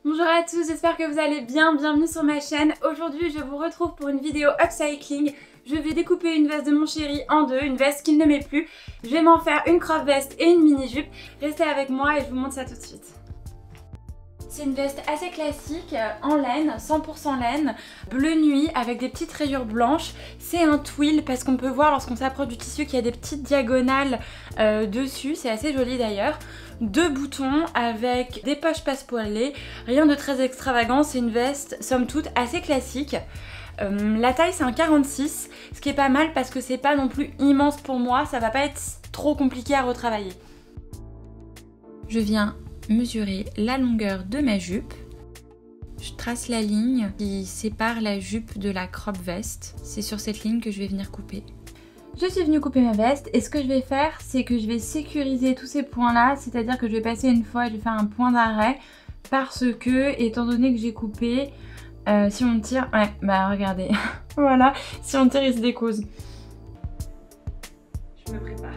Bonjour à tous, j'espère que vous allez bien, bienvenue sur ma chaîne. Aujourd'hui je vous retrouve pour une vidéo upcycling. Je vais découper une veste de mon chéri en deux, une veste qu'il ne met plus. Je vais m'en faire une crop veste et une mini jupe. Restez avec moi et je vous montre ça tout de suite. C'est une veste assez classique, en laine, 100% laine, bleu nuit avec des petites rayures blanches. C'est un twill parce qu'on peut voir lorsqu'on s'approche du tissu qu'il y a des petites diagonales dessus, c'est assez joli d'ailleurs. Deux boutons avec des poches passepoilées, rien de très extravagant, c'est une veste somme toute assez classique. La taille c'est un 46, ce qui est pas mal parce que c'est pas non plus immense pour moi, ça va pas être trop compliqué à retravailler. Je viens mesurer la longueur de ma jupe. Je trace la ligne qui sépare la jupe de la crop veste. C'est sur cette ligne que je vais venir couper. Je suis venue couper ma veste et ce que je vais faire, c'est que je vais sécuriser tous ces points-là, c'est-à-dire que je vais passer une fois et je vais faire un point d'arrêt parce que, étant donné que j'ai coupé, si on tire... Ouais, bah regardez, voilà, si on tire, il se découse. Je me prépare.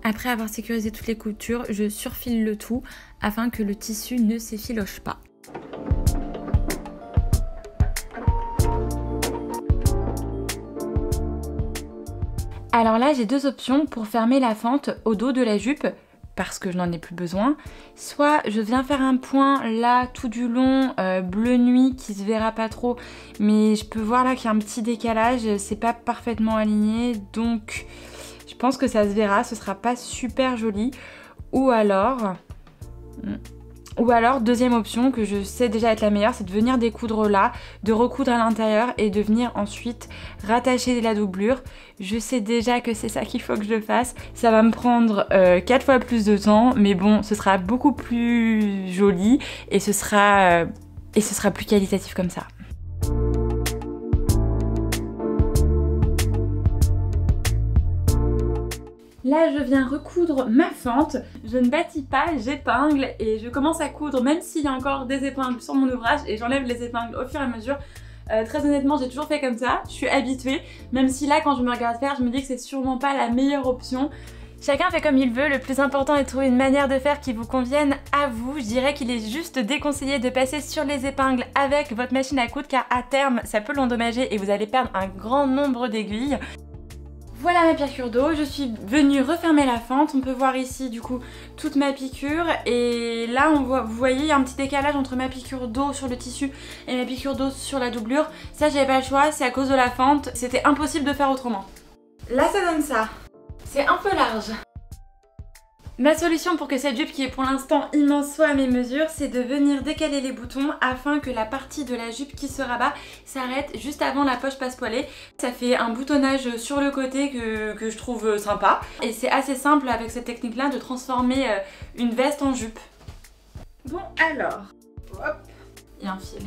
Après avoir sécurisé toutes les coutures, je surfile le tout afin que le tissu ne s'effiloche pas. Alors là, j'ai deux options pour fermer la fente au dos de la jupe, parce que je n'en ai plus besoin. Soit je viens faire un point là tout du long, bleu nuit, qui se verra pas trop, mais je peux voir là qu'il y a un petit décalage, c'est pas parfaitement aligné, donc... je pense que ça se verra, ce sera pas super joli. Ou alors, deuxième option que je sais déjà être la meilleure, c'est de venir découdre là, de recoudre à l'intérieur et de venir ensuite rattacher la doublure. Je sais déjà que c'est ça qu'il faut que je fasse. Ça va me prendre 4 fois plus de temps, mais bon, ce sera beaucoup plus joli et ce sera plus qualitatif comme ça. Là, je viens recoudre ma fente. Je ne bâtis pas, j'épingle et je commence à coudre même s'il y a encore des épingles sur mon ouvrage et j'enlève les épingles au fur et à mesure. Très honnêtement, j'ai toujours fait comme ça, je suis habituée. Même si là, quand je me regarde faire, je me dis que c'est sûrement pas la meilleure option. Chacun fait comme il veut, le plus important est de trouver une manière de faire qui vous convienne à vous. Je dirais qu'il est juste déconseillé de passer sur les épingles avec votre machine à coudre car à terme, ça peut l'endommager et vous allez perdre un grand nombre d'aiguilles. Voilà ma piqûre d'eau, je suis venue refermer la fente, on peut voir ici du coup toute ma piqûre et là on voit, vous voyez il y a un petit décalage entre ma piqûre d'eau sur le tissu et ma piqûre d'eau sur la doublure. Ça j'avais pas le choix, c'est à cause de la fente, c'était impossible de faire autrement. Là ça donne ça, c'est un peu large. Ma solution pour que cette jupe qui est pour l'instant immense soit à mes mesures, c'est de venir décaler les boutons afin que la partie de la jupe qui se rabat s'arrête juste avant la poche passepoilée. Ça fait un boutonnage sur le côté que je trouve sympa. Et c'est assez simple avec cette technique là de transformer une veste en jupe. Bon alors, hop, il y a un fil.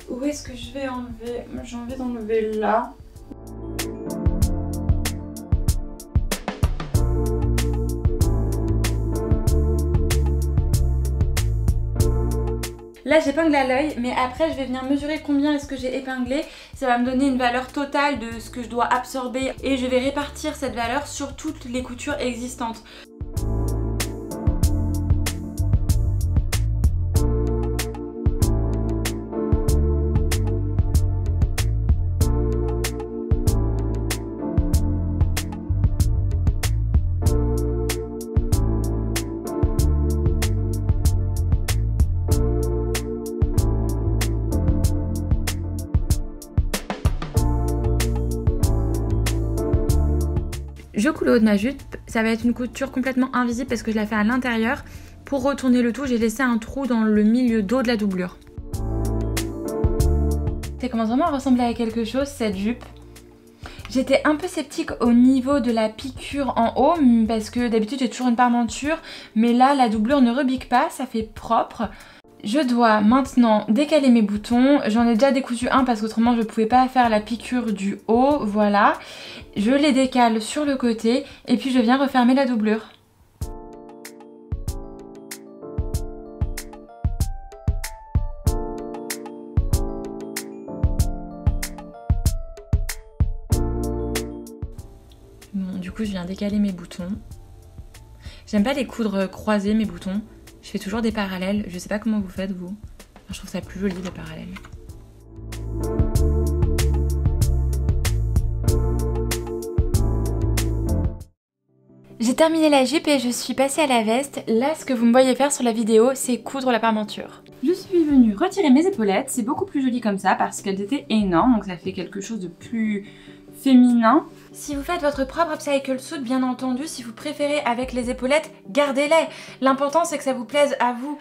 Où est-ce que je vais enlever? J'ai envie d'enlever là. Là j'épingle à l'œil, mais après je vais venir mesurer combien est-ce que j'ai épinglé. Ça va me donner une valeur totale de ce que je dois absorber et je vais répartir cette valeur sur toutes les coutures existantes. Je coule le haut de ma jupe, ça va être une couture complètement invisible parce que je la fais à l'intérieur. Pour retourner le tout, j'ai laissé un trou dans le milieu dos de la doublure. Ça commence vraiment à ressembler à quelque chose cette jupe. J'étais un peu sceptique au niveau de la piqûre en haut parce que d'habitude j'ai toujours une parmenture, mais là la doublure ne rebique pas, ça fait propre. Je dois maintenant décaler mes boutons, j'en ai déjà décousu un parce qu'autrement je ne pouvais pas faire la piqûre du haut, voilà. Je les décale sur le côté et puis je viens refermer la doublure. coup je viens décaler mes boutons. J'aime pas les coudre croisés mes boutons. Je fais toujours des parallèles. Je sais pas comment vous faites vous. Enfin, je trouve ça plus joli les parallèles. J'ai terminé la jupe et je suis passée à la veste. Là, ce que vous me voyez faire sur la vidéo, c'est coudre la parmenture. Je suis venue retirer mes épaulettes. C'est beaucoup plus joli comme ça parce qu'elles étaient énormes. Donc ça fait quelque chose de plus féminin. Si vous faites votre propre upcycle suit, bien entendu, si vous préférez avec les épaulettes, gardez-les. L'important, c'est que ça vous plaise à vous.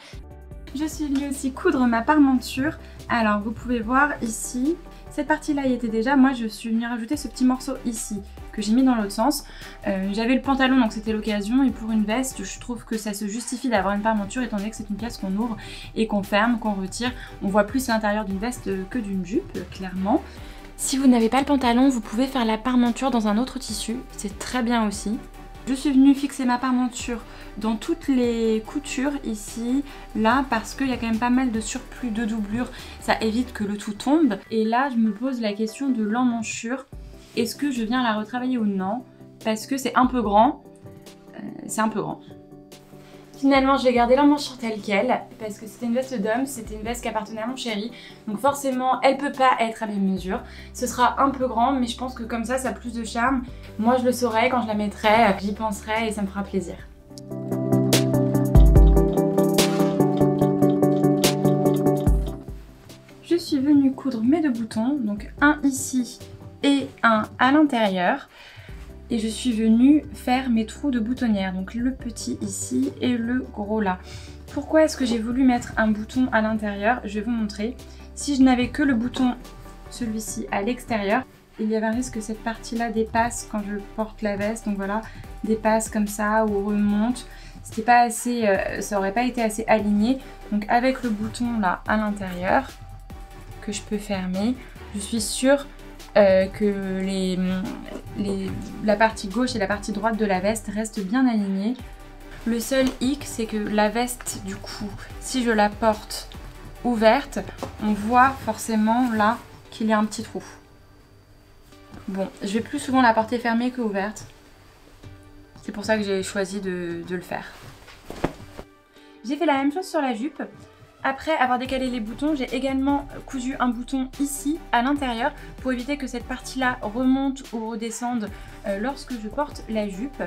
Je suis venue aussi coudre ma parmenture. Alors, vous pouvez voir ici, cette partie-là y était déjà. Moi, je suis venue rajouter ce petit morceau ici que j'ai mis dans l'autre sens. J'avais le pantalon, donc c'était l'occasion. Et pour une veste, je trouve que ça se justifie d'avoir une parmenture, étant donné que c'est une pièce qu'on ouvre et qu'on ferme, qu'on retire. On voit plus l'intérieur d'une veste que d'une jupe, clairement. Si vous n'avez pas le pantalon, vous pouvez faire la parmenture dans un autre tissu. C'est très bien aussi. Je suis venue fixer ma parmenture dans toutes les coutures ici, là, parce qu'il y a quand même pas mal de surplus de doublure. Ça évite que le tout tombe. Et là, je me pose la question de l'emmanchure. Est-ce que je viens la retravailler ou non? Parce que c'est un peu grand. Finalement, je vais garder l'emmanchure telle qu'elle, parce que c'était une veste d'homme, c'était une veste qui appartenait à mon chéri. Donc forcément, elle peut pas être à mes mesures. Ce sera un peu grand, mais je pense que comme ça a plus de charme. Moi, je le saurai quand je la mettrai, j'y penserai et ça me fera plaisir. Je suis venue coudre mes deux boutons, donc un ici et un à l'intérieur. Et je suis venue faire mes trous de boutonnière, donc le petit ici et le gros là. Pourquoi est-ce que j'ai voulu mettre un bouton à l'intérieur? Je vais vous montrer. Si je n'avais que le bouton, celui-ci, à l'extérieur, il y avait un risque que cette partie-là dépasse quand je porte la veste. Donc voilà, dépasse comme ça ou remonte. C'était pas assez, ça aurait pas été assez aligné. Donc avec le bouton là à l'intérieur, que je peux fermer, je suis sûre que la partie gauche et la partie droite de la veste restent bien alignées. Le seul hic, c'est que la veste, du coup, si je la porte ouverte, on voit forcément là qu'il y a un petit trou. Bon, je vais plus souvent la porter fermée que ouverte. C'est pour ça que j'ai choisi de le faire. J'ai fait la même chose sur la jupe. Après avoir décalé les boutons, j'ai également cousu un bouton ici à l'intérieur pour éviter que cette partie-là remonte ou redescende lorsque je porte la jupe.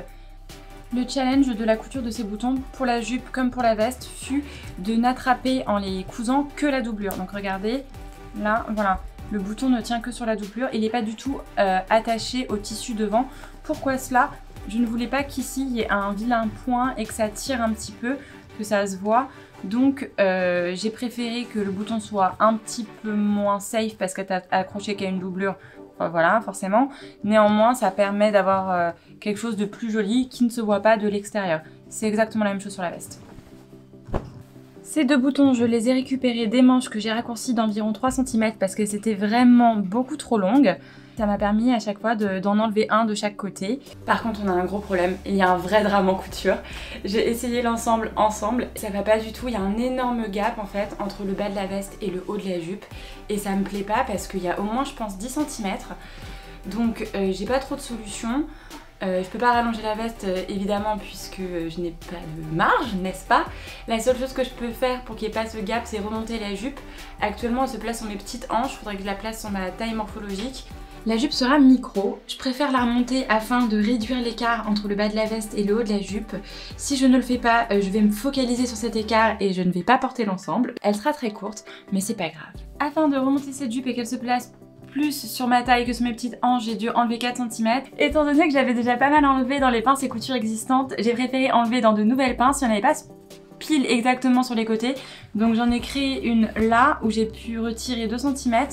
Le challenge de la couture de ces boutons pour la jupe comme pour la veste fut de n'attraper en les cousant que la doublure. Donc regardez, là, voilà, le bouton ne tient que sur la doublure, il n'est pas du tout attaché au tissu devant. Pourquoi cela? Je ne voulais pas qu'ici il y ait un vilain point et que ça tire un petit peu, que ça se voit. Donc j'ai préféré que le bouton soit un petit peu moins safe parce qu'elle est accroché qu'à une doublure. Enfin, voilà, forcément. Néanmoins, ça permet d'avoir quelque chose de plus joli qui ne se voit pas de l'extérieur. C'est exactement la même chose sur la veste. Ces deux boutons, je les ai récupérés des manches que j'ai raccourcies d'environ 3 cm parce que c'était vraiment beaucoup trop longue. Ça m'a permis à chaque fois d'en enlever un de chaque côté. Par contre, on a un gros problème, il y a un vrai drame en couture. J'ai essayé l'ensemble ensemble, ça va pas du tout, il y a un énorme gap en fait entre le bas de la veste et le haut de la jupe. Et ça me plaît pas parce qu'il y a au moins je pense 10 cm. Donc j'ai pas trop de solutions. Je peux pas rallonger la veste évidemment puisque je n'ai pas de marge, n'est-ce pas? La seule chose que je peux faire pour qu'il n'y ait pas ce gap, c'est remonter la jupe. Actuellement elle se place sur mes petites hanches, il faudrait que je la place sur ma taille morphologique. La jupe sera micro, je préfère la remonter afin de réduire l'écart entre le bas de la veste et le haut de la jupe. Si je ne le fais pas, je vais me focaliser sur cet écart et je ne vais pas porter l'ensemble. Elle sera très courte, mais c'est pas grave. Afin de remonter cette jupe et qu'elle se place plus sur ma taille que sur mes petites hanches, j'ai dû enlever 4 cm. Étant donné que j'avais déjà pas mal enlevé dans les pinces et coutures existantes, j'ai préféré enlever dans de nouvelles pinces. Il n'y en avait pas pile exactement sur les côtés. Donc j'en ai créé une là où j'ai pu retirer 2 cm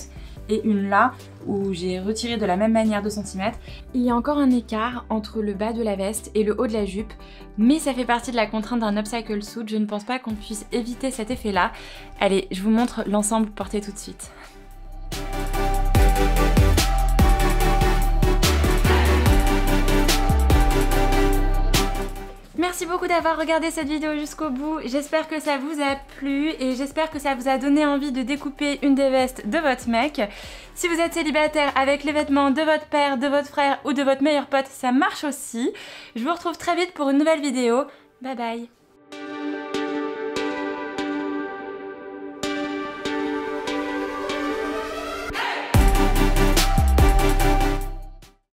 et une là où j'ai retiré de la même manière 2 cm. Il y a encore un écart entre le bas de la veste et le haut de la jupe, mais ça fait partie de la contrainte d'un upcycle suit. Je ne pense pas qu'on puisse éviter cet effet là. Allez, je vous montre l'ensemble porté tout de suite. Merci beaucoup d'avoir regardé cette vidéo jusqu'au bout, j'espère que ça vous a plu et j'espère que ça vous a donné envie de découper une des vestes de votre mec. Si vous êtes célibataire avec les vêtements de votre père, de votre frère ou de votre meilleur pote, ça marche aussi. Je vous retrouve très vite pour une nouvelle vidéo. Bye bye.